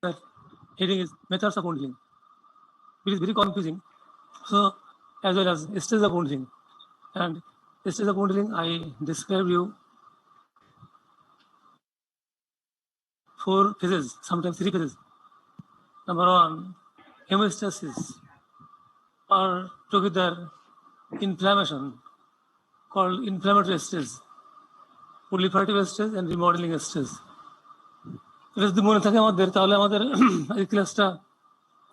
that heading is methods of wound healing. It is very confusing. So, as well as stages of wound healing. And stages of wound healing, I describe you 4 phases, sometimes 3 phases. Number 1, hemostasis, or together inflammation, called inflammatory stage, proliferative stage, and remodeling stage. এটা যদি মনে থাকে আমাদের, তাহলে আমাদের এই ক্লাসটা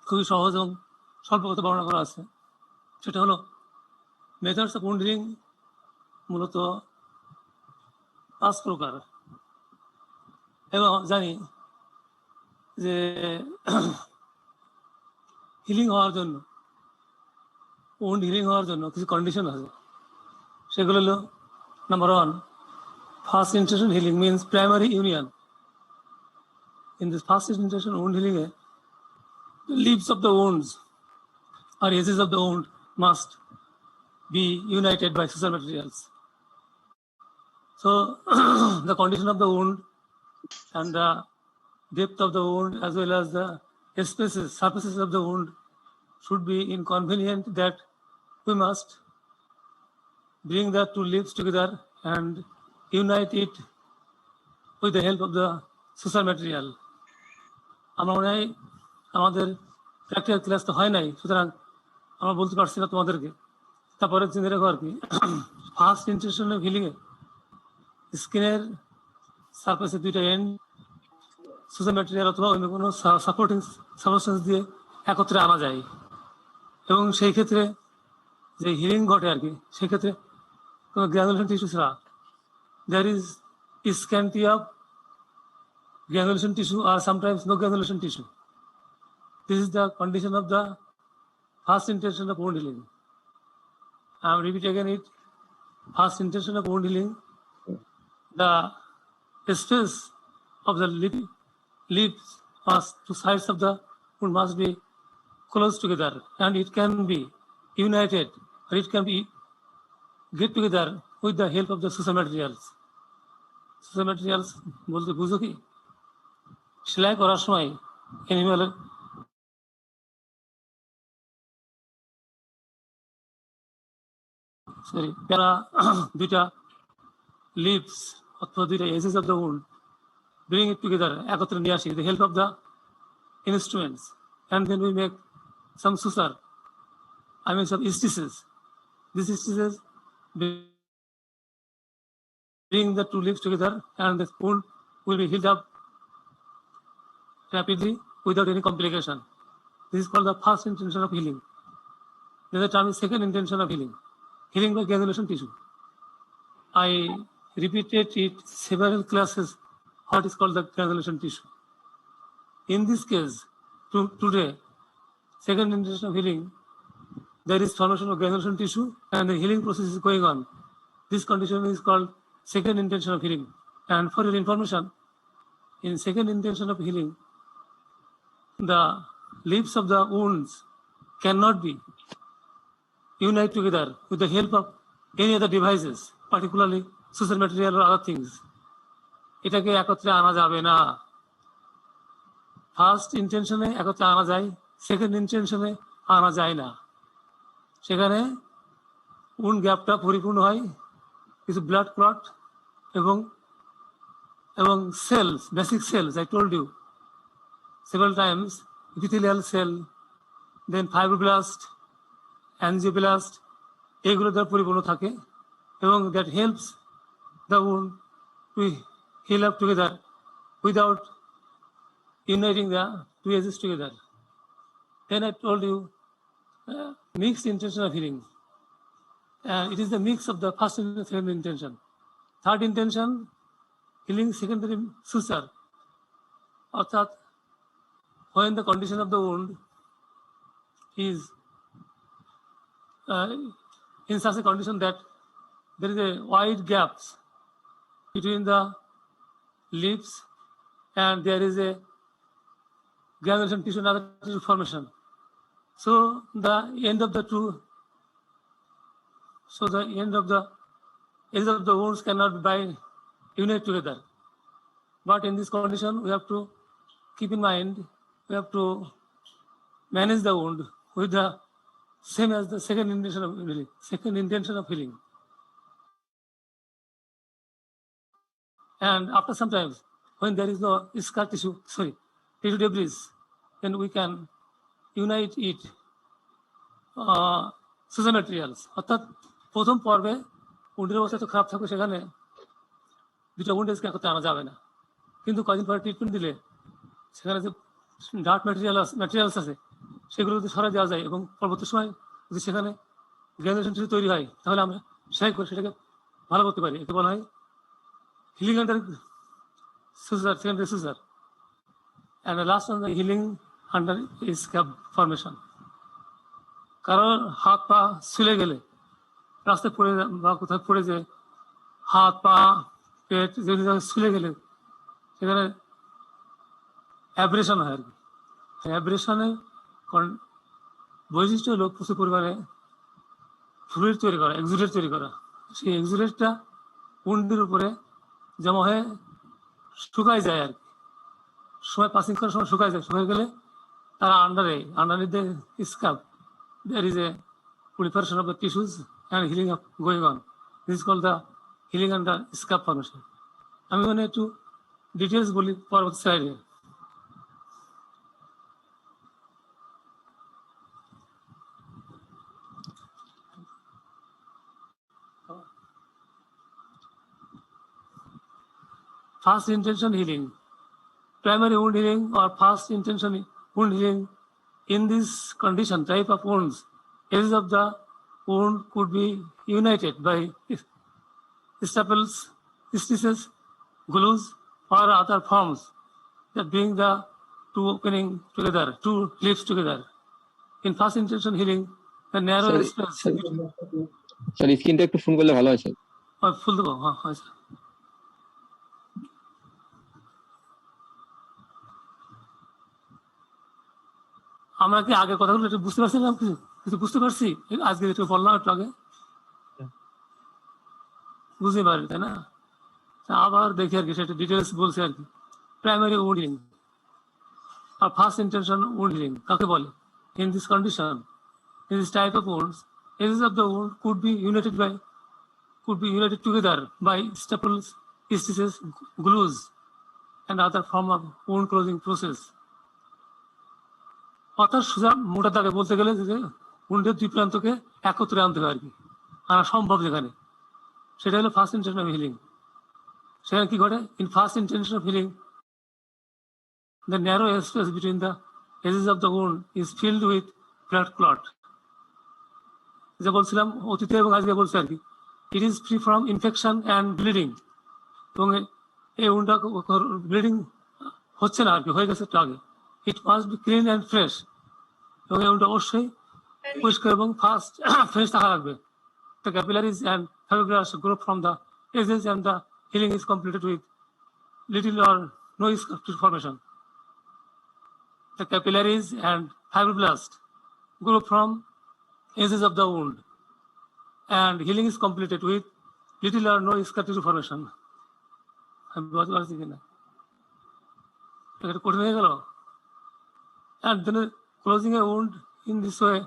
খুবই সহজ এবং স্বল্প কথা বর্ণনা করা আছে। সেটা হলো মেথডস অফ wound healing মূলত 5 প্রকার, এবং জানি যে হিলিং হওয়ার জন্য, wound healing হওয়ার জন্য কিছু কন্ডিশন আছে। সেগুলো হলো number 1, first intention healing means primary union. In this first intention wound healing, the leaves of the wounds or edges of the wound must be united by social materials. So the condition of the wound and the depth of the wound, as well as the surfaces of the wound, should be inconvenient, that we must bring the 2 leaves together and unite it with the help of the social material. আমরা মনে হয় আমাদের practical class তো হয় নাই, সুতরাং আমরা বলতে পারছি না তোমাদেরকে। তারপরে চিন্তা রাখো আর কি, ফার্স্ট ইন্টেনশন অফ হিলিংয়ে স্কিনের সারফেসে 2টা এন্ড সোশ্যাল ম্যাটেরিয়াল অথবা অন্য কোনো সাপোর্টিং সাবস্টেন্স দিয়ে একত্রে আনা যায়, এবং সেই ক্ষেত্রে যে হিলিং ঘটে আর কি, সেক্ষেত্রে কোনো গ্র্যানুলেশন টিস্যু ছাড়া, there is scanty of granulation tissue or sometimes no granulation tissue. This is the condition of the first intention of wound healing. I am repeat again it. First intention of wound healing, the space of the lips or 2 sides of the wound must be close together, and it can be united, or it can be get together with the help of the social materials. Social materials বলতে বুঝো কি? সেলাই করার সময় অ্যানিমালের তারা 2টা lips অথবা 2টা edges of the wound, bring it together, একত্রে নিয়ে আসি, the help of the instruments, and then we make some suture, I mean some stitches. These stitches bring the 2 leaves together, and the wound will be healed up rapidly without any complication. This is called the first intention of healing. Then the term is second intention of healing, healing by granulation tissue. I repeated it several classes, what is called the granulation tissue. In this case, today, second intention of healing, there is formation of granulation tissue and the healing process is going on. This condition is called second intention of healing. And for your information, in second intention of healing, the leaves of the wounds cannot be united together with the help of any other devices, particularly social material or other things. এটাকে একত্রে আনা যাবে না। First ইন্টেনশনে একত্রে আনা যায়, second ইন্টেনশনে আনা যায় না। সেখানে wound গ্যাপটা পরিপূর্ণ হয় কিছু ব্লাড ক্লট এবং cells, basic cells, I told you several times, epithelial cell, then fibroblast, angioblast, এগুলো দ্বারা পরিপূর্ণ থাকে, এবং that helps the wound to heal up together without uniting the 2 edges together. Then I told you mixed intention of healing. It is the mix of the first and second intention. Third intention, healing secondary suture, অর্থাৎ when the condition of the wound is in such a condition that there is a wide gaps between the lips and there is a granulation tissue and other tissue formation. So the end of the edge of the wounds cannot be unite together. But in this condition, we have to keep in mind we have to manage the wound with the same as the second intention of healing. Second intention of healing. And after some time, when there is no scar tissue, tissue debris, then we can unite it suture materials. অর্থাৎ প্রথম পর্বে উন্ডের অবস্থা তো খারাপ থাকবে, সেখানে দুটো উন্ডের scan করতে আনা যাবে না, কিন্তু কয়েকদিন পরে ট্রিটমেন্ট দিলে সেখানে যে ডার্ট ম্যাটেরিয়ালস আছে সেগুলো যদি সরাই দেওয়া যায় এবং পরবর্তী সময় যদি সেখানে গ্র্যাজুয়েশন টিস্যু তৈরি হয়, তাহলে আমরা সেলাই করে সেটাকে ভালো করতে পারি। একে বলা হয় healing under scissor, secondary scissor. And the last one, the healing under is scab formation. কারণ হাত পা ছুলে গেলে, রাস্তায় পড়ে বা কোথাও পড়ে যে হাত পা পেট যেগুলো ছুলে গেলে সেখানে অ্যাব্রেশন হয় আর কি। অ্যাব্রেশনে বৈশিষ্ট্য হলো প্রচুর পরিমাণে ফ্লুইড তৈরি করা, এক্সুডেট তৈরি করা। সেই এক্সুডেটটা উন্ডের উপরে জমা হয়ে শুকায় যায় আর কি, সময় পাসিং করার সময় শুকায় যায়। শুকায় গেলে তারা underneath the scab there is a proliferation of the tissues and healing up going on. This is called the healing under scab formation. আমি মানে একটু ডিটেলস বলি পরবর্তী স্লাইডে। First intention healing, primary wound healing or first intention wound healing. In this condition, type of wounds, edges of the wound could be united by staples, stitches, glues, or other forms that bring the two opening together, two lips together. In first intention healing, the narrow space. Sorry, স্ক্রিনটা একটু phone করলে ভালো হয় sir. ফুল দেবো, হ্যাঁ হয় sir. আমরা কি আগে কথাগুলো একটু বুঝতে পারছিলাম, কিছু বুঝতে পারছি? আজকে একটু বললাম, একটু আগে বুঝতে পারি, তাই না? আবার দেখি আর কি, সেটা ডিটেলস বলছি আর কি। প্রাইমারি wound healing আর ফার্স্ট ইন্টেনশন wound healing কাকে বলে? In this condition, in this type of wounds, edges of the wound could be united together by staples, stitches, glues, and other form of wound closing process. অর্থাৎ সোজা মোটা দাগে বলতে গেলে যে উন্ডের দুই প্রান্তকে একত্রে আনতে হবে আর কি, আনা সম্ভব যেখানে, সেটা হলো ফার্স্ট ইন্টেনশন অফ হিলিং। সেখানে কি ঘটে? In first intention of healing, the narrow space between the edges of the wound is filled with blood clot. যে বলছিলাম অতীতে এবং আজকে বলছি আর কি, it is free from infection and bleeding. এবং এই উন্ডটা ব্লিডিং হচ্ছে না আর কি, হয়ে গেছে একটু আগে। It must be clean and fresh, এবং এই উন্ডটা অবশ্যই পরিষ্কার এবং ফ্রেশ থাকা লাগবে। The capillaries and fibroblasts grow from the edges and the healing is completed with little or no scar tissue formation. The capillaries and fibroblasts grow from edges of the wound and healing is completed with little or no scar tissue formation. আমি বলতে পারছি কিনা, এটা কঠিন হয়ে গেল। And then closing a wound in this way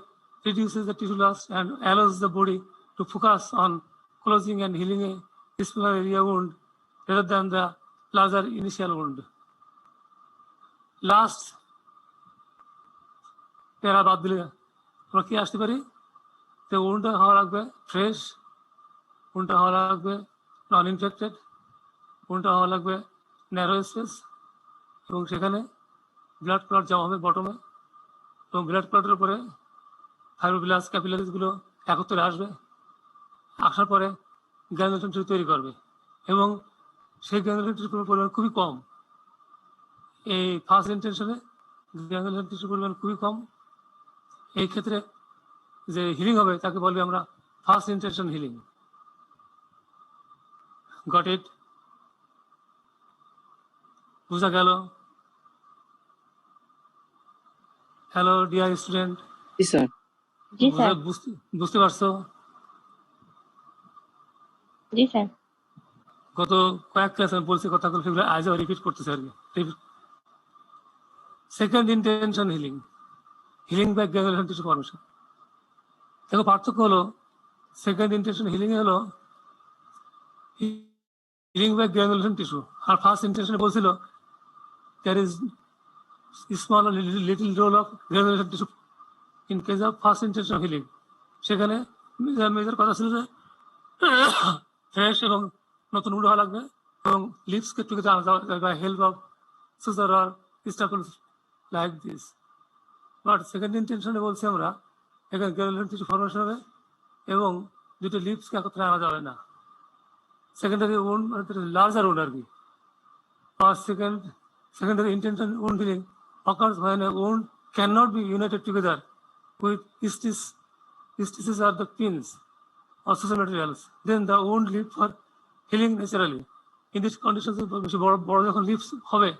reduces the tissue loss and allows the body to focus on closing and healing a smaller area wound rather than the larger initial wound. Last প্যারা বাদ দিলে আমরা কি আসতে পারি? তো উন্ডটা হওয়া লাগবে ফ্রেশ, উন্ডটা হওয়া লাগবে নন ইনফেক্টেড, উন্ডটা হওয়া লাগবে ন্যারো স্পেস, এবং সেখানে ব্লাড ক্লট জমা হবে বটমে, এবং ব্লাড ক্লটের উপরে ফাইব্রোব্লাস্ট ক্যাপিলারিসগুলো একত্রে আসবে, আসার পরে গ্র্যানুলেশন টিস্যু তৈরি করবে, এবং সেই গ্র্যানুলেশন টিস্যুর পরিমাণ খুবই কম। এই ফার্স্ট ইন্টেনশনে গ্র্যানুলেশন টিস্যুর পরিমাণ খুবই কম। এই ক্ষেত্রে যে হিলিং হবে তাকে বলবে আমরা first intention healing. Got it? বুঝা গেল? হ্যালো ডিয়ার স্টুডেন্ট, বুঝতে পারছো? গত কয়েক ক্লাস আমি বলছি কথাগুলো, সেগুলো আজও রিপিট করতেছে আর কি। Second intention healing, healing by granulation tissue formation. দেখো পার্থক্য হলো সেকেন্ড ইন্টেনশন হিলিং হলো হিলিং বাই গ্রানুলেশন টিস্যু, আর ফার্স্ট ইন্টেনশনে বলছিল there is small little role of granulation tissue in case of first intention of healing। সেখানে major কথা ছিল যে ফ্রেশ এবং নতুন উড হওয়া লাগবে এবং লিপসকে টুকে আনা যাবে বাই হেল্প অফ সুজার আর staples like this. But second ইন্টেনশনে বলছি আমরা এখানে গ্রানুলেশন টিস্যু ফর্মেশন হবে এবং দুটো লিপসকে একত্রে আনা যাবে না। সেকেন্ডারি উন্ড মানে লার্জার উন্ড আর কি। আর secondary intention wound healing occurs when a wound cannot be united together with stitches or the pins or social materials. Then the wound leaves for healing naturally. In these conditions, বেশি বড় যখন lips হবে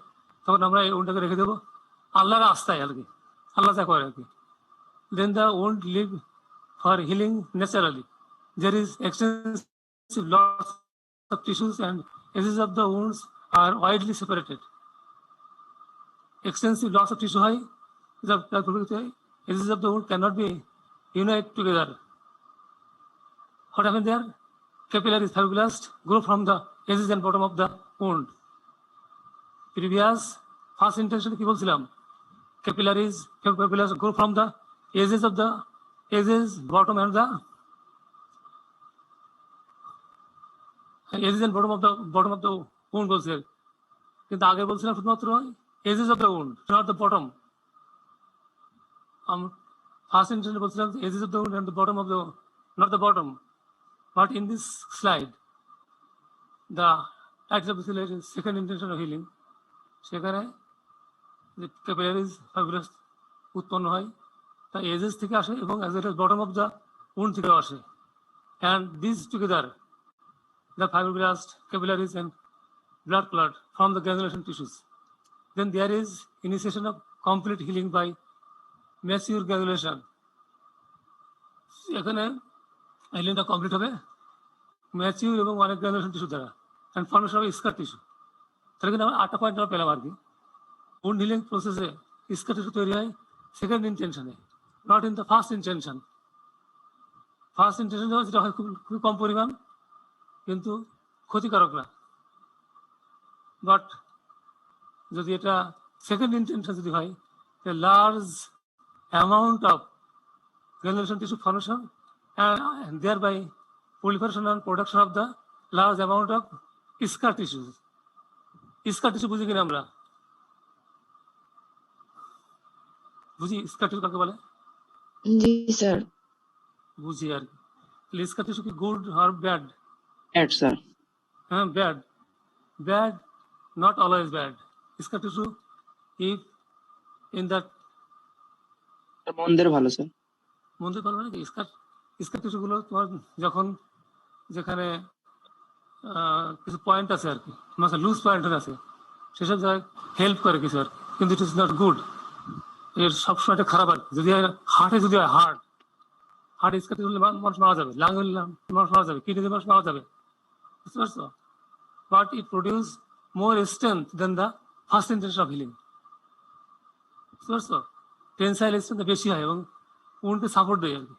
তখন আমরা এই উন্ডটাকে রেখে দেবো আল্লাহর আস্থায় আর কি, আল্লাহ যা করে আর কি। Then the wound leaves for healing naturally. There is extensive loss of tissues and edges of the wounds are widely separated. Extensive loss of tissue high, edges of the wound cannot be united together. What happened there? Capillaries, fibroblasts grow from the edges and bottom of the wound. Previous first intention কি বলছিলাম? Capillaries, fibroblasts grow from the edges of the bottom and the edges and bottom of the wound বলছে, কিন্তু আগে বলছিলাম শুধুমাত্র edges of the wound, not the bottom. First intention বলছিলাম edges of the wound and the bottom of the, not the bottom. But in this slide, the title of the slide is second intention of healing. সেখানে যে capillaries, fibroblasts উৎপন্ন হয় তা edges থেকে আসে এবং as it is bottom of the wound থেকে আসে, and these together, the fibroblasts, capillaries and blood clot from the granulation tissues. Then there is initiation of complete healing by mature granulation. এখানে হিলিংটা complete হবে mature এবং অনেক granulation tissue দ্বারা and formation of scar tissue. তাহলে কিন্তু আমরা 8টা point আমরা পেলাম আর কি। উন্ড হিলিং প্রসেসে স্কার টিস্যু তৈরি হয় সেকেন্ড ইন্টেনশনে, not in the first intention. First intention যেটা হয় খুবই কম পরিমাণ কিন্তু ক্ষতিকারক না। বাট যদি এটা সেকেন্ড ইন্টেনশন যদি হয়, large amount of granulation tissue formation and thereby proliferation and production of the large amount of scar tissues. Scar tissue বুঝি কিনা আমরা? বুঝি scar tissue কাকে বলে? জি স্যার। বুঝি আর কি। scar tissue কি good or bad? Bad sir. হ্যাঁ bad, not always bad. Scar tissue if in that মন্দের ভালো স্যার। মন্দির ভালো মানে কি স্কার টিস্যু গুলো তোমার যখন যেখানে কিছু পয়েন্ট আছে আর কি, মানে লুজ পয়েন্ট আছে সেসব জায়গায় হেল্প করে কিছু আর, কিন্তু ইট ইজ নট গুড। এর সবসময় এটা খারাপ আর কি। যদি হার্টে যদি হয় হার্ট স্কার টিস্যু হলে মানুষ মারা যাবে, লাং হলে মানুষ মারা যাবে, কিডনিতে মানুষ মারা যাবে, বুঝতে পারছো? But it produce more strength than the first intention of healing, বুঝতে পারছো? টেনসাইল স্ট্রেংথ বেশি হয় এবং উন্ডকে সাপোর্ট দেয় আর কি,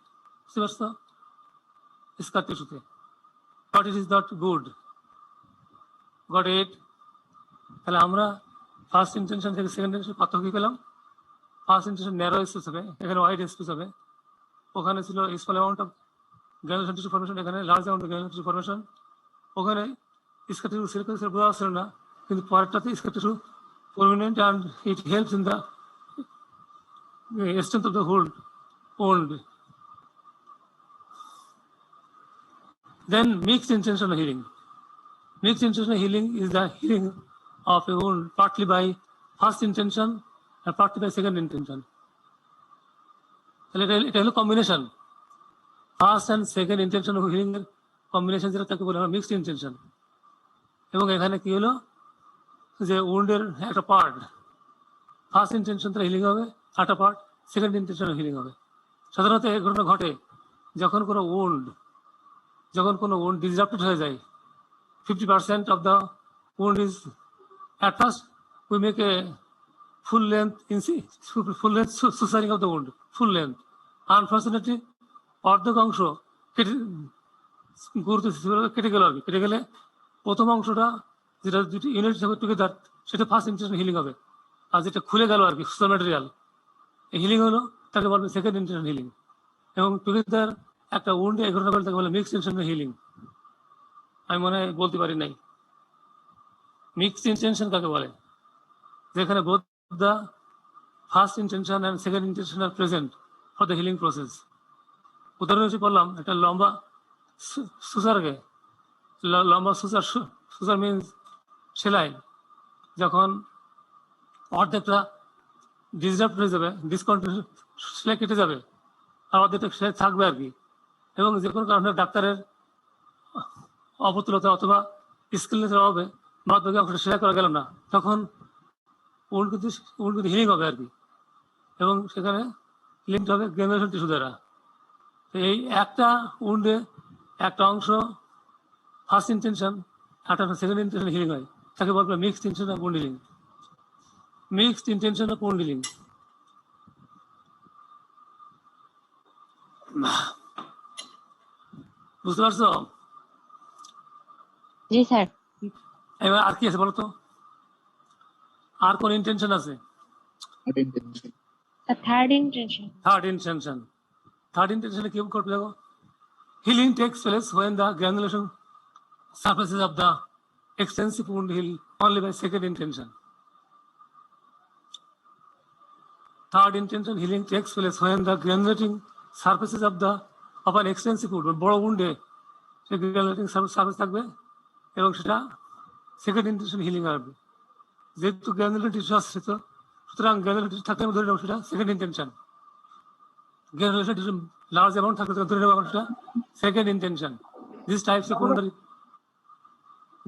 বুঝতে পারছো? স্কার টিস্যুতে। But it is not good. Got it? তাহলে আমরা ফার্স্ট ইন্টেনশন থেকে সেকেন্ড ইন্টেনশন পার্থক্য কি পেলাম? ফার্স্ট ইন্টেনশন ন্যারো স্পেস হবে, এখানে ওয়াইড স্পেস হবে। ওখানে ছিল small amount of granulation tissue formation, এখানে large amount of granulation tissue formation. ওখানে স্কার টিস্যু সিল্ক বোঝা ছিল না, কিন্তু পরেরটাতে scar tissue prominent and it helps in the strength of the whole wound. Then mixed intentional healing. Mixed intentional healing is the healing of a wound partly by first intention and partly by second intention. এটা হলো combination, first and second intention of healing এর combination, যেটা তাকে বলে আমরা mixed intention. এবং এখানে কি হলো যে উন্ডের একটা পার্ট ফার্স্ট ইন্টেনশন তার হিলিং হবে, একটা পার্ট সেকেন্ড ইন্টেনশন হিলিং হবে। সাধারণত এই ঘটনা ঘটে যখন কোনো উন্ড ডিসরাপ্টেড হয়ে যায়, 50% of the wound is at first we make a full length suturing of the wound, full length. Unfortunately, অর্ধেক অংশ কেটে কেটে গেল আর কি। কেটে গেলে প্রথম অংশটা যেটা দুটি ইউনিট হিসাবে টুগেদার, সেটা ফার্স্ট ইন্টেনশন হিলিং হবে। আর যেটা খুলে গেল আর কি সুসার ম্যাটেরিয়াল, হিলিং হলো, তাকে বলবে সেকেন্ড ইন্টেনশন হিলিং। এবং টুগেদার একটা উন্ডে এই ঘটনা তাকে বলে মিক্সড ইন্টেনশন হিলিং। আমি মনে হয় বলতে পারি নাই। মিক্সড ইন্টেনশন কাকে বলে? যেখানে both the first intention and second intention are present for the healing process. উদাহরণ হিসেবে বললাম একটা লম্বা সুসারকে, লম্বা সুসার মিনস সেলাই, যখন অর্ধেকটা ডিসরাপ্ট হয়ে যাবে, ডিসকন্টিনিউ, সেলাই কেটে যাবে, আর অর্ধেকটা সেলাই থাকবে আর কি। এবং যে কোনো কারণে ডাক্তারের অবতুলতা অথবা স্কিলনেসের অভাবে বাদবাকি অংশটা সেলাই করা গেল না, তখন উন্ড কিন্তু হিলিং হবে আর কি। এবং সেখানে হিলিংটা হবে গ্রানুলেশন টিস্যু দ্বারা। এই একটা উন্ডে একটা অংশ ফার্স্ট ইন্টেনশন, একটা সেকেন্ড ইন্টেনশন হিলিং হয়, তাকে বলবে mixed intention of wound healing. Mixed intention of wound healing. বুঝতে পারছো? জি স্যার। এবার আর কি আছে বলো তো? আর কোন ইন্টেনশন আছে? Third intention. Third intention. Third ইন্টেনশনে কি করতে যাবো? Healing takes place when the granulation surfaces of the extensive wound heal only by second intention. Third intention, healing takes place when the granulating surfaces of an extensive wound, বড় wound-এ সে granulating surface থাকবে এবং সেটা second intention healing হবে। যেহেতু granular tissue আছে, সুতরাং granular tissue থাকলে ধরে নেব সেটা second intention. Granular tissue large amount থাকলে ধরে নেব সেটা second intention.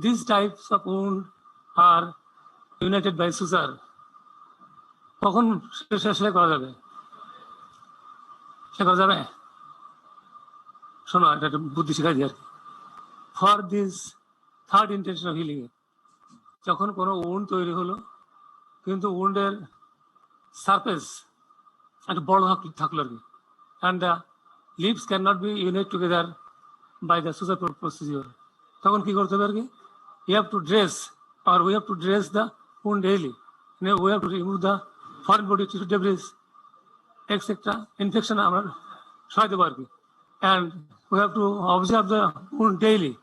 These types of wound are united by suture. কখন সেলাই করা যাবে? সেলাই করা যাবে? শোনো, এটা বুদ্ধি শিখাই দিই আর কি। For this third intention of healing, যখন কোনো উন্ড তৈরি হলো কিন্তু উন্ডের সারফেস একটা বড় থাকলো আর কি, and the lips can not be unite together by the suture procedure, তখন কি করতে হবে আর কি? We have to dress the wound daily. We have to remove the foreign body tissue debris, etc. Infection আমরা সহায় দেবো আর কি। And we have to observe the wound daily,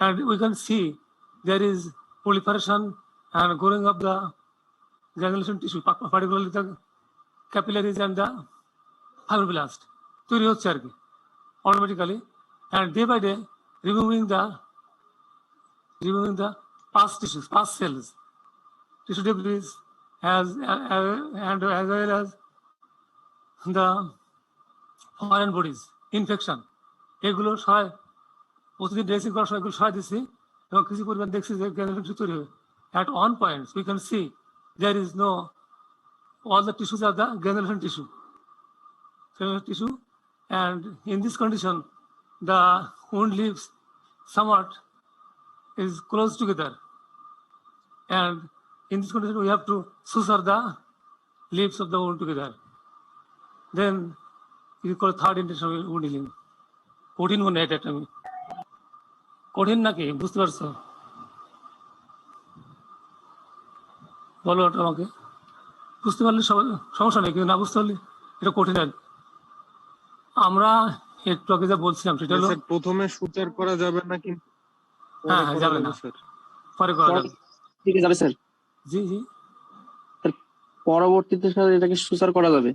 and we can see there is proliferation and growing of the granulation tissue, particularly the capillaries and the fibroblast তৈরি হচ্ছে আর কি automatically, and day by day removing the past tissues, past cells, tissue debris, as well as the foreign bodies, infection. এগুলো সহায় প্রতিদিন dressing করার সময় এগুলো সহায় দিচ্ছি এবং কিছু পরিমাণ দেখছি যে গ্রানুলেশন তৈরি হবে। At one point we can see there is no, all the tissues are the granulation tissue, and in this condition the wound leaves somewhat is close together, and in this condition we have to suture the leaves of the wound together. Then you call third intention wound healing. কঠিন মনে হয় এটা, আমি কঠিন নাকি বুঝতে পারছো? বলো ওটা আমাকে। বুঝতে পারলে সমস্যা নেই, কিন্তু না বুঝতে পারলে এটা কঠিন আর। আমরা একটু আগে যা বলছিলাম সেটা হলো প্রথমে সুচার করা যাবে না, কিন্তু হ্যাঁ যাবে না, পরে করা যাবে। ঠিক আছে স্যার। জি জি, পরবর্তীতে স্যার এটাকে সুচার করা যাবে।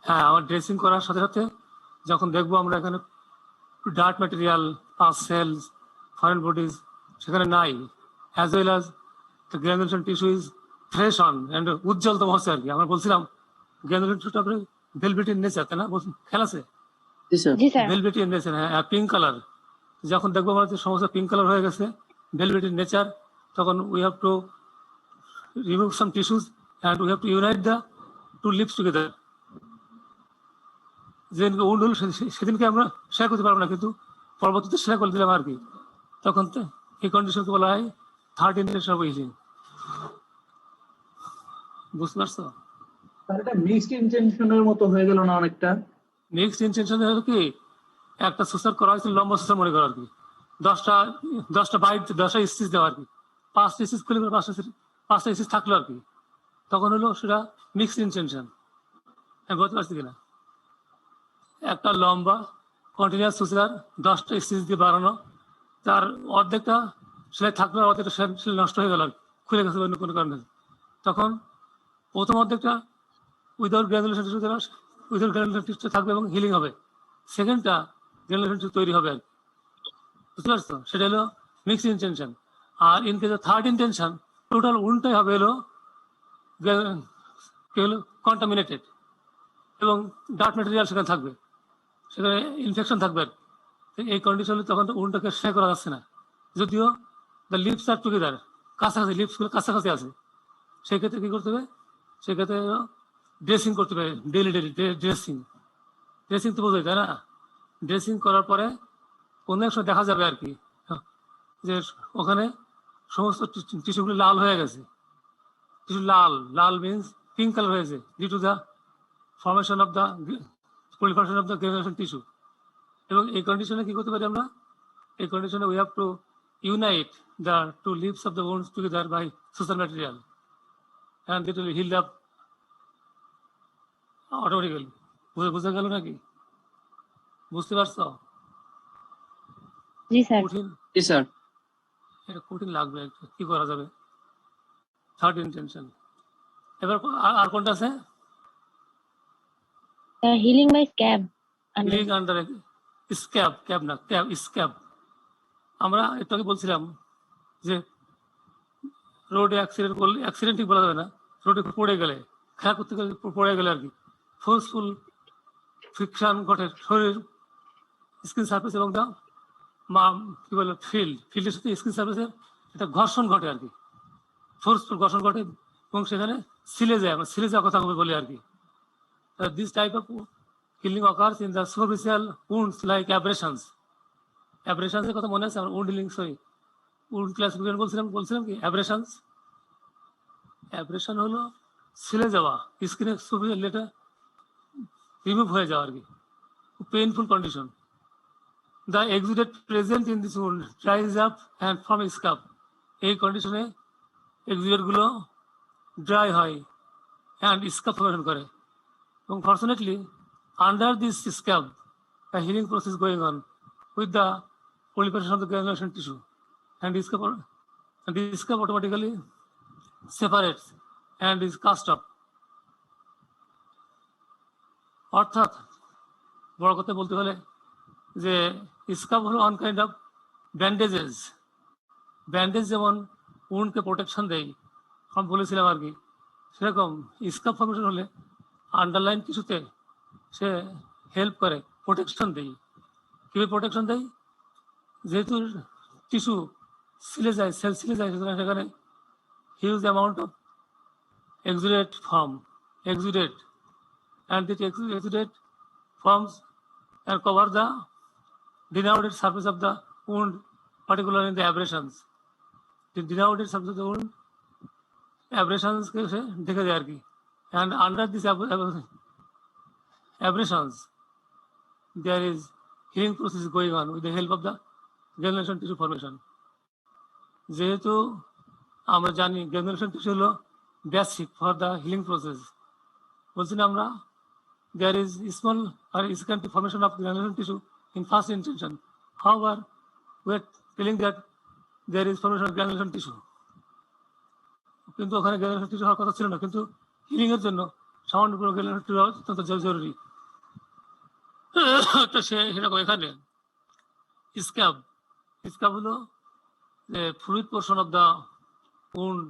হ্যাঁ, আমার ড্রেসিং করার সাথে সাথে যখন দেখবো আমরা এখানে dirt material, pus cells, foreign bodies সেখানে নাই, as well as the granulation tissue is fresh on and উজ্জ্বলতম হচ্ছে আর কি। আমরা বলছিলাম গ্রানুলেশন টিস্যুটা ভেলভেটি ইন নেচার, তাই না? খেয়াল আছে? ভেলভেটি ইন নেচার, হ্যাঁ, পিঙ্ক কালার। যখন দেখবো আমরা সমস্ত পিঙ্ক কালার হয়ে গেছে, ভেলভেটি ইন নেচার, তখন we have to remove some tissues and we have to unite the two leaves together. যেদিনকে উন্ড হলো সেদিনকে আমরা শেয়ার করতে পারবো না, কিন্তু পরবর্তীতে শেয়ার করে দিলাম আর কি। তখন এই কন্ডিশনকে বলা হয় থার্ড ইন্টেনশন অফ হিলিং। বুঝতে পারছো? তার এটা মিক্সড ইন্টেনশনের মতো হয়ে গেল না অনেকটা? নেক্সট ইন্টেনশন হলো কি, একটা সুসার করা হয়েছিল লম্বা সুসার মনে করো আর কি, 10টা বাইট 10টা স্টিচ দেওয়া আর কি, 5টা স্টিচ খুলে 5টা স্টিচ থাকলো আর কি, তখন হলো সেটা মিক্সড ইন্টেনশন। আমি বলতে পারছি কিনা? একটা লম্বা কন্টিনিউয়াস সুসার 10টা স্টিচ দিয়ে বাড়ানো, তার অর্ধেকটা সেলাই থাকলো আর অর্ধেকটা সেলাই নষ্ট হয়ে গেল আর কি, খুলে গেছে অন্য কোনো কারণে, তখন প্রথম অর্ধেকটা without granulation tissue without granulation tissue থাকবে এবং হিলিং হবে, সেকেন্ডটা গ্রানুলেশন টিস্যু তৈরি হবে আর কি, বুঝতে পারছো? সেটা হলো মিক্সড ইন্টেনশন। আর in case third intention total উল্টাই হবে, হলো কন্টামিনেটেড এবং ডার্ট ম্যাটেরিয়াল সেখানে থাকবে, সেখানে ইনফেকশন থাকবে আর কি। এই কন্ডিশনে তখন উন্ডটাকে শেয়ার করা যাচ্ছে না, যদিও দ্য লিপস আর টুগেদার, কাছাকাছি লিপসগুলো কাছাকাছি আছে, সেক্ষেত্রে কি করতে হবে? সেক্ষেত্রে ড্রেসিং করতে হবে, ডেলি ড্রেসিং। ড্রেসিং তো বোঝাই, তাই না? ড্রেসিং করার পরে কোনো এক সময় দেখা যাবে আর কি যে ওখানে সমস্ত টিস্যুগুলো লাল হয়ে গেছে, টিস্যু লাল, লাল মিনস পিঙ্ক কালার হয়েছে due to the formation of the proliferation of the granulation tissue। এবং এই কন্ডিশনে কি করতে পারি আমরা? এই কন্ডিশনে we have to unite the two leaves of the wounds together by suture material and it will heal up automatically। বুঝা গেল নাকি? বুঝতে পারছো? জি স্যার। কঠিন, জি স্যার। এটা কঠিন লাগবে একটু, কি করা যাবে? Third intention. এবার আর কোনটা আছে? Healing by scab. Healing under scab, cab না, ক্যাব স্ক্যাব। আমরা একটু আগে বলছিলাম যে রোডে অ্যাক্সিডেন্ট করলে, অ্যাক্সিডেন্ট ঠিক বলা যাবে না, রোডে পড়ে গেলে, খেলা করতে গেলে পড়ে গেলে আর কি, ফোর্সফুল ফ্রিকশন ঘটে শরীর স্কিন সার্ফেস এবং দা কি বলে ফিল্ডের সাথে স্কিন সার্ফেসের একটা ঘর্ষণ ঘটে আর কি, ফোর্সফুল ঘর্ষণ ঘটে এবং সেখানে সিলে যায়, আমরা সিলে যাওয়ার কথা বলি আর কি। This type of healing occurs in the superficial wounds like abrasions। abrasions এর কথা মনে আছে? আমরা wound healing, sorry, wound classification বলছিলাম কি abrasions? abrasion হলো ছিলে যাওয়া, স্কিনের সুপারফিশিয়াল লেয়ারটা রিমুভ হয়ে যাওয়া আর কি, painful condition. The exudate present in this wound dries up and form a scab। এই কন্ডিশনে এক্সুডেট গুলো ড্রাই হয় and scab ফর্মেশন করে, এবং fortunately under this scab a healing process going on with the proliferation of the granulation tissue and the scab automatically separates and is cast off। অর্থাৎ বড় কথা বলতে হলে যে স্কাব হলো অন কাইন্ড অফ ব্যান্ডেজেস। ব্যান্ডেজ যেমন উন্ডকে প্রোটেকশন দেয়, আমি বলেছিলাম আর কি, সেরকম স্কাব ফর্মেশন হলে আন্ডারলাইন টিস্যুতে সে হেল্প করে, প্রোটেকশন দেয়। কীভাবে প্রোটেকশন দেয়? যেহেতু টিস্যু সিলে যায়, সেল সিলে যায়, সুতরাং সেখানে huge amount of exudate form, exudate, and the exudate forms and cover the denuded surface of the wound, particularly in the abrasions। The denuded surface of the wound, abrasions के से ढके जाए की, and under this abrasions there is healing process going on with the help of the granulation tissue formation। যেহেতু আমরা জানি granulation tissue হলো basic for the healing process, বলছি না আমরা, there is small or secondary formation of granulation tissue in first intention, however we are telling that there is formation of granulation tissue, কিন্তু ওখানে granulation tissue হওয়ার কথা ছিল না, কিন্তু হিলিং এর জন্য সামান্য granulation tissue অত্যন্ত জরুরি। তো সেরকম এখানে স্ক্যাব হলো যে fluid portion of the wound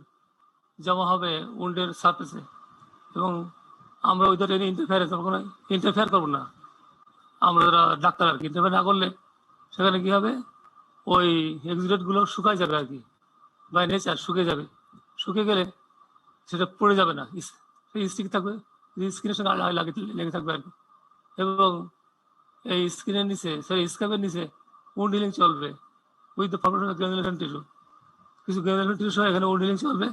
জমা হবে উন্ডের সারফেসে, এবং আমরা ওইদের ইন্টারফেয়ার করবো না, আমরা যারা ডাক্তার আর কি, ইন্টারফেয়ার না করলে সেখানে কি হবে, ওই এক্সুডেট গুলো শুকায় যাবে আর কি, বাই নেচার শুকিয়ে যাবে, শুকিয়ে গেলে সেটা পড়ে যাবে না, স্টিক থাকবে, স্কিনের সঙ্গে লেগে থাকবে আর কি, এবং এই স্কিনের নিচে, সরি স্ক্যাবের নিচে উন্ড হিলিং চলবে with the formation of granulation tissue. কিছু গ্রানুলেশন টিস্যু এখানে উন্ড হিলিং চলবে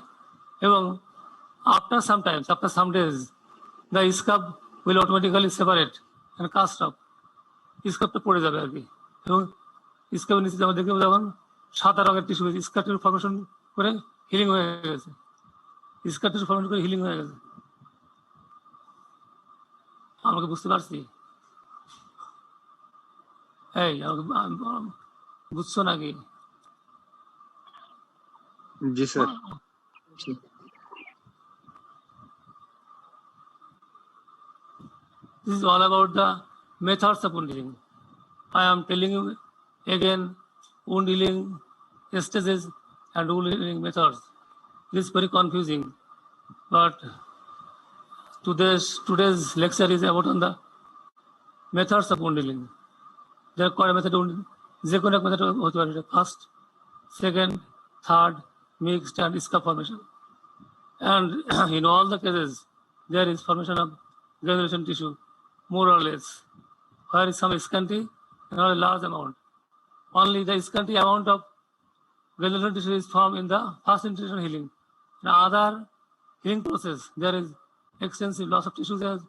এবং After some days, the scab will automatically separate and cast off. স্কার্পটা পড়ে যাবে আর কি, এবং স্কার্পের নিচে আমরা দেখবো যখন সাদা রঙের টিস্যু স্কার্প টিস্যু ফর্মেশন করে হিলিং হয়ে গেছে, স্কার্প টিস্যু ফর্মেশন করে হিলিং হয়ে গেছে। আমাকে বুঝতে পারছি? এই বুঝছো নাকি? জি sir. This is all about the methods of wound healing. I am telling you again, wound healing stages and wound healing methods. This is very confusing, but today's lecture is about on the methods of wound healing. There are quite a method wound, যে কোনো এক method হতে পারে, first, second, third, mixed and scar formation. And in all the cases, there is formation of granulation tissue, more or less, where is some scanty and not a large amount. Only the scanty amount of granulation tissue is formed in the first incision healing. In other healing process, there is extensive loss of tissues as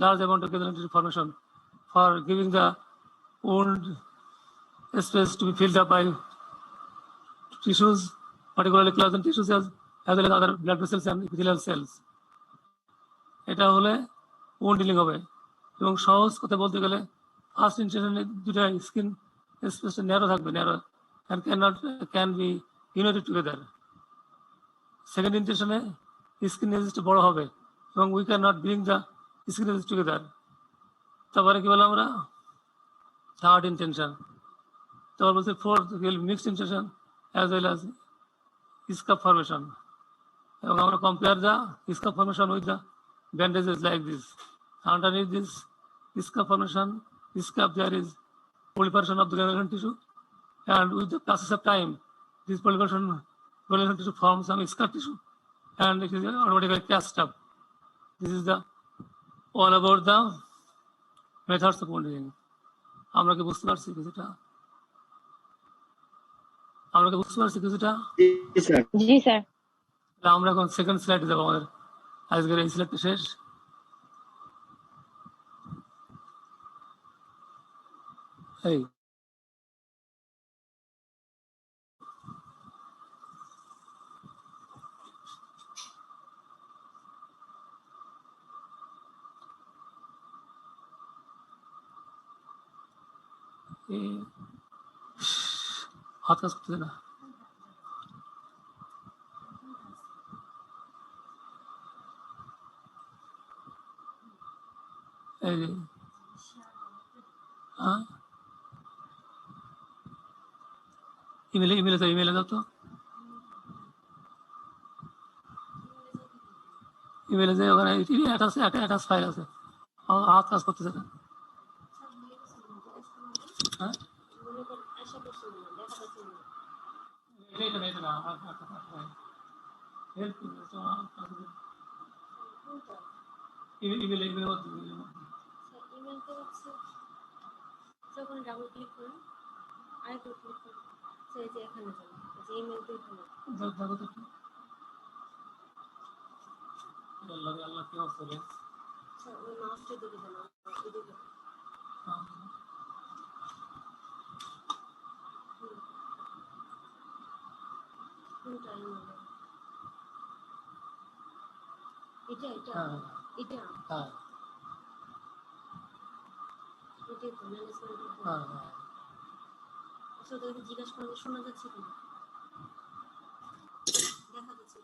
large amount of granulation tissue formation for giving the wound space to be filled up by tissues, particularly collagen tissues as well as other blood vessels and epithelial cells. এটা হলে wound healing হবে, এবং সহজ কথা বলতে গেলে first ইনসেশনে দুটা skin স্পেসটা ন্যারো থাকবে, narrow and can be united together. Second ইনসেশনে স্কিন এজটা বড় হবে এবং we cannot bring the skin edges together. তারপরে কি বললাম আমরা? Third intention. তারপর বলছে fourth mixed intention as well as scab formation. এবং আমরা compare the scab formation with the bandages like this. Underneath this scab formation, scab, there is proliferation of the granulation tissue, and with the passage of time, this granulation tissue forms some scar tissue, and it is automatically cast up. This is the all about the methods of wound healing. আমরা কি বুঝতে পারছি কিছুটা? আমরা কি বুঝতে পারছি কিছুটা? জি স্যার। জি স্যার। আমরা এখন সেকেন্ড স্লাইডে যাবো, আমাদের আজকের এই স্লাইডটা শেষ। এই হাত কাজ করতেছে না। এই যে ইমেলে দাও তো, ইমেলে যে ওখানে অ্যাটাচ ফাইল আছে, আমার হাত কাজ করতেছে না। হ্যাঁ ইমেলে ইমেলটা হচ্ছে যখন ডাবল ক্লিক করুন, আরেকবার ক্লিক করুন, সেই যে এখানে যাবেন, যে ইমেলটা এখানে দেখো তো আল্লাহ কি অবস্থা রে? ওই মাউসটা দিকে দেন, এদিকে কোনটা ইমেল? এটা এটা এটা হ্যাঁ এটাই তো ম্যানেজমেন্ট। হ্যাঁ আচ্ছা, ওদেরকে জিজ্ঞাসা করলে শোনা যাচ্ছে কিনা, দেখা যাচ্ছে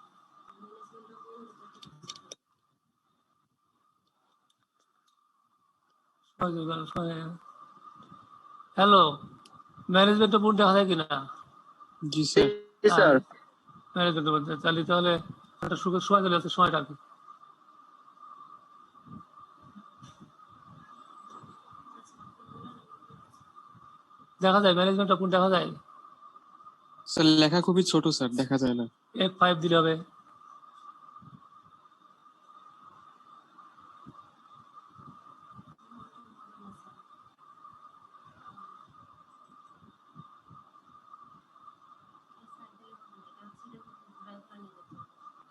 হ্যালো, ম্যানেজমেন্ট বোর্ড দেখা যায় কিনা? জি স্যার। স্যার। ম্যানেজমেন্ট বোর্ড চালি, তাহলে একটা সুখের সময় চলে যাচ্ছে, সময়টা আর কি। দেখা যায় ম্যানেজমেন্ট বোর্ড দেখা যায়? স্যার লেখা খুবই ছোট স্যার, দেখা যায় না। F5 দিলে হবে।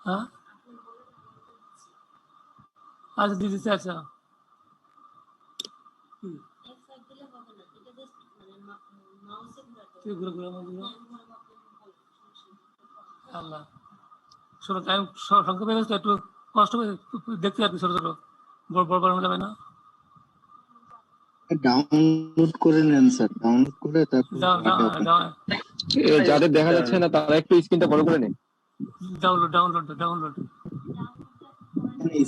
হ্যাঁ আচ্ছা দিদি আচ্ছা F5 দিলে হবে না, এটা জাস্ট মানে মাউসে ঘোরাতে হবে। তুই ঘুরে ঘুরে আমার দিলো। হ্যাঁ, ঘোরাবো, আপনি বলেন, সমস্যা নেই। আল্লাহ শোনো টাইম সংখ্যা পেয়ে গেছে, একটু কষ্ট করে দেখতে আর কি, ছোট ছোট বড় বড় বানানো যাবে না। ডাউনলোড করে নেন স্যার, ডাউনলোড করে তারপর যাদের দেখা যাচ্ছে না তারা একটু স্ক্রিনটা বড় করে নিন। ডাউনলোড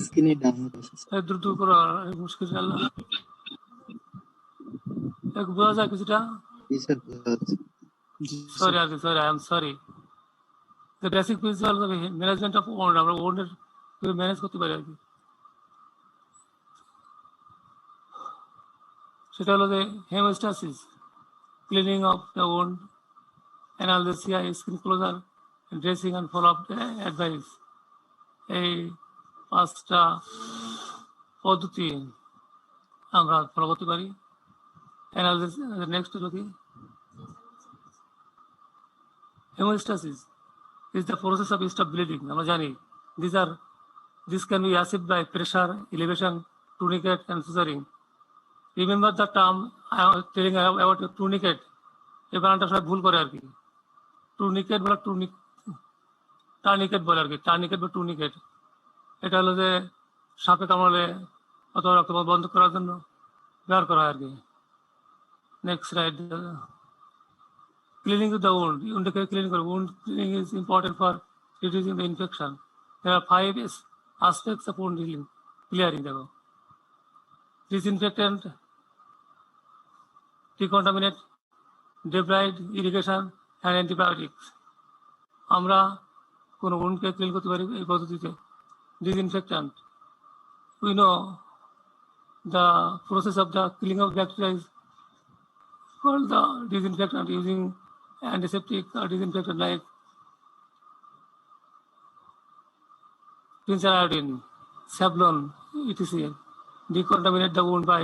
স্ক্রিনে ডাউনলোড এসেছে। দ্রুত করো, মুশকিল আল্লাহ বোঝা যায় কিছুটা। জি স্যার, বোঝা যাচ্ছে। সরি আর কি, sorry I am sorry. The basic principle of management of wound, আমরা ওন্ডের ম্যানেজ করতে পারি আর কি। সেটা হলো যে haemostasis, cleaning of the wound, analgesia, skin closure, dressing and follow up advice. এই 5টা পদ্ধতি আমরা ফলো করতে পারি। অ্যানালজেসিস নেক্সট হলো কি, hemostasis is the process of stop bleeding. আমরা জানি this can be achieved by pressure, elevation, tourniquet and scissoring. Remember the term I was telling about tourniquet. এই বানানটা সবাই ভুল করে আর কি, টুর্নিকেট বলে টার্নিকেট বলে আর কি, টার্নিকেট বা টুর্নিকেট। এটা হলো যে সাপে কামড়ালে অথবা রক্তপাত বন্ধ করার জন্য ব্যবহার করা হয় আর কি। Next write, cleaning the wound. Wound cleaning is important for reducing the infection. There are 5 aspects of wound healing. Clearing the disinfectant, decontaminate, debride, irrigation and antibiotics. আমরা কোনো woundকে ক্লিন করতে পারি এই পদ্ধতিতে। Disinfectant, we know the process of the cleaning of bacteria is called the disinfectant, using antiseptic or disinfectant like penicillin iodine, Savlon, etc. Decontaminate the wound by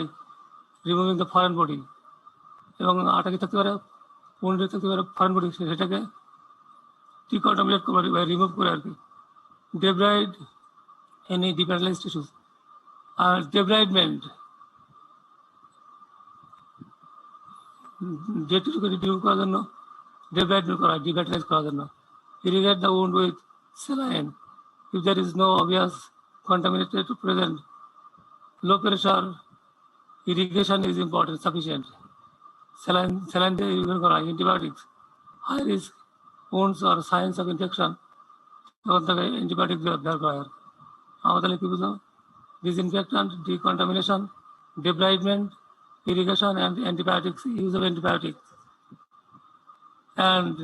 removing the foreign body. এবং আটা কি থাকতে পারে, wound থাকতে পারে foreign body, সেটাকে decontaminate করে বা রিমুভ করে আর কি। Debride any dependent tissues. আর debridement, ডেটটুকুকে রিমুভ করার জন্য debridement করা, devitalize করার জন্য। Irrigate the wound with saline if there is no obvious contaminated present. Low pressure irrigation is important, sufficient. Saline দিয়ে irrigation করা। Antibiotics, high risk wounds or signs of infection, তখন তাকে antibiotic ব্যবহার করা হয়। আমরা তাহলে কি বুঝলাম, disinfectant, decontamination, debridement, irrigation and antibiotics, use of antibiotics. And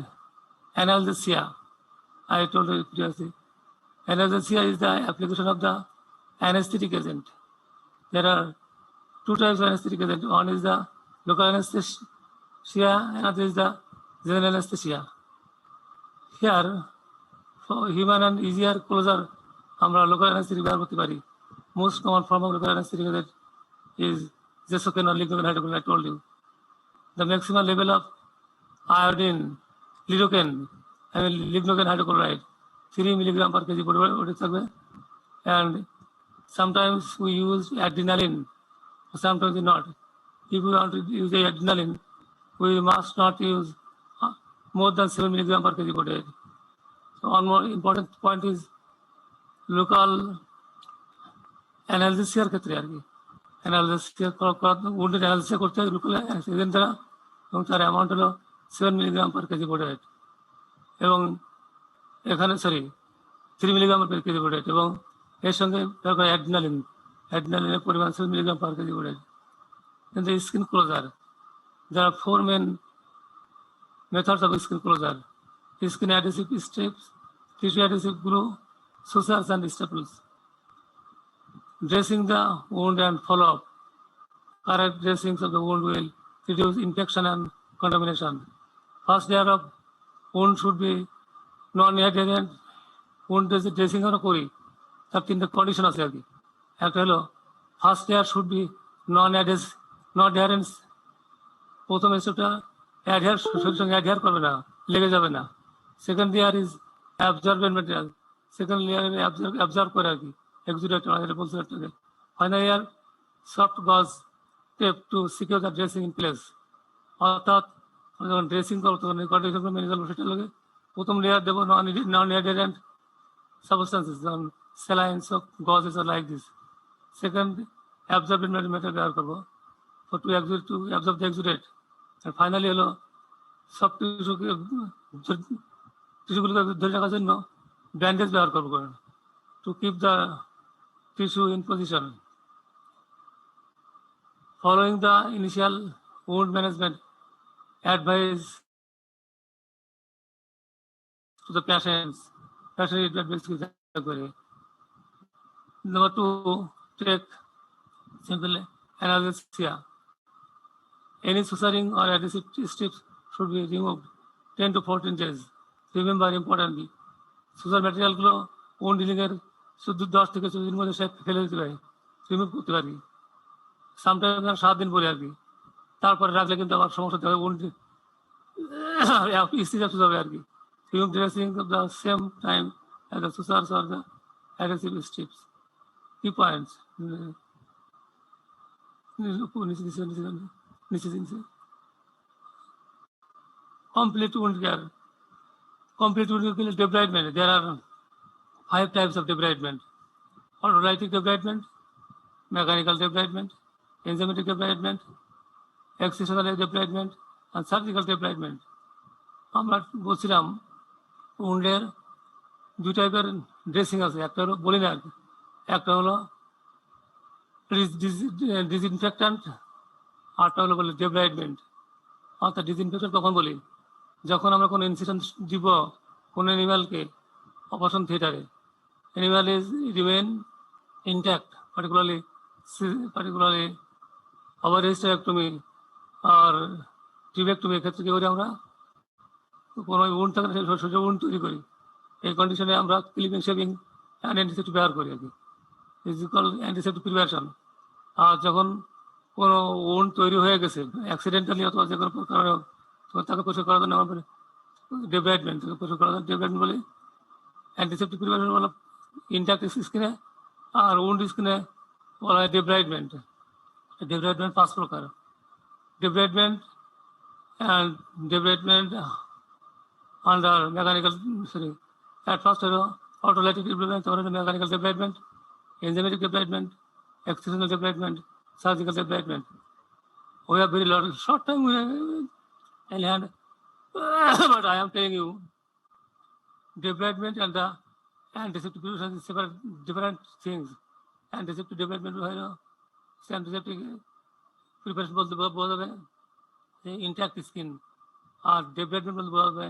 analgesia, I told you previously, analgesia is the application of the anesthetic agent. There are 2 types of anesthetic agent. One is the local anesthesia, another is the general anesthesia. Here for human and easier closer আমরা local anesthetic ব্যবহার করতে পারি। Most common form of local anesthetic agent is Zesoken or lignocaine hydrochloride, I told you. The maximum level of iodine, lidocaine, lignocaine hydrochloride, 3 mg per kg body থাকবে। And sometimes we use adrenaline, sometimes not. If we want to use the adrenaline, we must not use more than 7 mg per kg body. So one more important point is local analgesia ক্ষেত্রে আর কি, analgesia wounded analgesia করতে হয় local agent দ্বারা, এবং তার amount হলো 7 mg per kg body weight, এবং এখানে 3 mg per kg body weight, এবং এর সঙ্গে অ্যাড্রিনালিনের পরিমাণ 7 mg per kg body weight. In the skin closure, there are 4 main methods of skin closure: skin adhesive strips, tissue adhesive glue, sutures and staples. Dressing the wound and follow-up. Correct dressings of the wound will reduce infection and contamination. First layer of wound should be non-adherent. wound dressing আমরা করি, তার 3টা condition আছে আর কি। একটা হলো first layer should be নন-অ্যাডারেন্স, প্রথম স্টেপটা শরীরের সঙ্গে অ্যাডহেয়ার করবে না, লেগে যাবে না। Second layer is absorbent material, second লেয়ারে অ্যাবজর্ব করে আর কি, এক্সুডেট বলছে একটাকে। Final year, soft gauze tape to secure the dressing in place. অর্থাৎ আমি যখন ড্রেসিং করবো তখন কন্ডিশন মেনে চলবো, সেটা লাগে প্রথম লেয়ার দেবো নন অ্যাডারেন্ট সাবস্টেন্সেস, যেমন স্যালাইন্স অফ গজেস আর like this. Second, absorbent method ব্যবহার করবো for to absorb the exudate. আর ফাইনালি হলো সব টিস্যুগুলোকে ধরে রাখার জন্য ব্যান্ডেজ ব্যবহার করবো to keep the tissue in position. Following the initial wound management advice to the patients, patient advice ki kare. Number 2, take simple analgesia. Any suturing or adhesive strips should be removed 10 to 14 days. Remember importantly, suture material গুলো wound healing এর 10 থেকে 14 দিনের মধ্যে ফেলে দিতে পারি, remove করতে পারি। সামটাইমস 7 দিন পরে আর কি, তারপরে রাখলে কিন্তু আবার সমস্যা হবে, wound স্টিচ হবে আর কি। Remove dressing at the same time as the sutures or the adhesive strips. Key points. Complete wound care. Complete wound care debridement. There are 5 types of debridement: autolytic debridement, mechanical debridement, enzymatic debridement, excisional debridement, and surgical debridement. আমরা বলছিলাম উন্ডের 2 টাইপের dressing আছে, একটা হলো বলি না, একটা হলো ডিসইনফেক্ট্যান্ট, আরটা হলো বলে ডেব্রাইডমেন্ট। অর্থাৎ ডিসইনফেক্ট্যান্ট কখন বলি, যখন আমরা কোনো ইনসিডেন্ট দিব কোনো অ্যানিমালকে অপারেশন থিয়েটারে, animal is remain intact, particularly over hysterectomy আর টিউবেক্টমি, ক্ষেত্রে কি করি আমরা কোনো উন্ড থাকে সোজা উন্ড তৈরি করি। এই কন্ডিশনে আমরা ক্লিপিং, শেভিং অ্যান্ড অ্যান্টিসেপ্টিক ব্যবহার করি আর কি, ফিজিক্যাল অ্যান্টিসেপ্টিক প্রিপারেশন। আর যখন কোনো উন্ড তৈরি হয়ে গেছে অ্যাক্সিডেন্টালি অথবা যে কোনো কারণে, তখন তাকে পরিষ্কার করার জন্য আমাদের ডেব্রাইডমেন্ট, তাকে পরিষ্কার করার জন্য ডেব্রাইডমেন্ট বলে। অ্যান্টিসেপ্টিক প্রিপারেশন বলা ইনট্যাক্ট স্কিনে, আর উন্ড স্কিনে বলা হয় ডেব্রাইডমেন্ট। ডেব্রাইডমেন্ট 5 প্রকার: ডেব্রাইডমেন্ট and debridement under mechanical, at first autolytic debridement or mechanical debridement, enzymatic debridement, excisional debridement, surgical debridement. We have very short time in hand, but I am telling you, debridement and the antiseptic preparation is different things. Antiseptic debridement antiseptic preparation বলতে বোঝা যাবে intact skin, or debridement বলতে বোঝা যাবে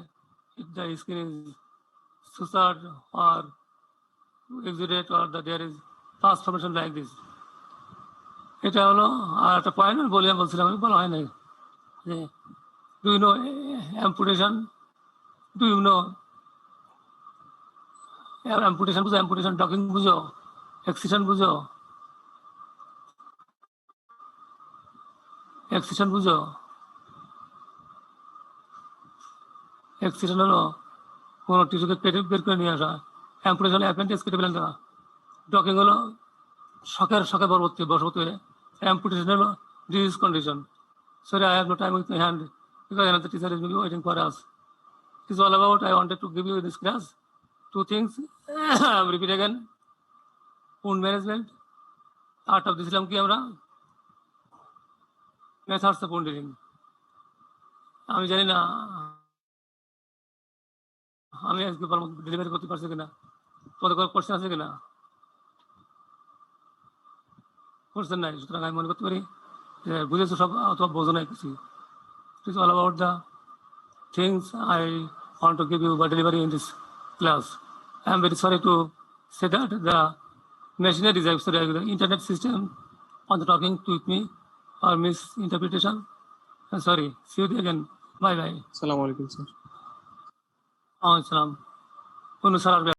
if the skin is sutured or exudate or there is transformation like this. এটা হলো। আর একটা point বলি, আমি বলছিলাম, বলা হয় নাই যে do you know amputation, do you know amputation বুঝো, অ্যাম্পুটেশন ডকিং বুঝো, এক্সিশন বুঝো, এক্সিশন বুঝো। এক্সিশন হলো কোনো টিস্যুকে কেটে বের করে নিয়ে আসা, অ্যাম্পুটেশন হলো অ্যাপেন্ডিক্স কেটে ফেলে দেওয়া, ডকিং হলো শখের বশবর্তী হয়ে, অ্যাম্পুটেশন হলো disease condition. Sorry, I have no time with my hand because another teacher is waiting for us. It is all about, I wanted to give you in this class 2 things. I will repeat again. Wound management, art of দিছিলাম কি আমরা, methods of wound healing। আমি জানি না আমি আজকে delivery করতে পারছি কিনা, তোমাদের কোনো কোশ্চেন আছে কিনা? কোশ্চেন নাই, সুতরাং আমি মনে করতে পারি যে বুঝেছো সব, অথবা বোঝো নাই কিছু। It is all about the things I want to give you by delivery in this class. I am very sorry to say that the machinery is the internet system on the talking with me or misinterpretation. I'm sorry. See you again. Bye bye. আসসালামু আলাইকুম sir. Assalamu alaikum.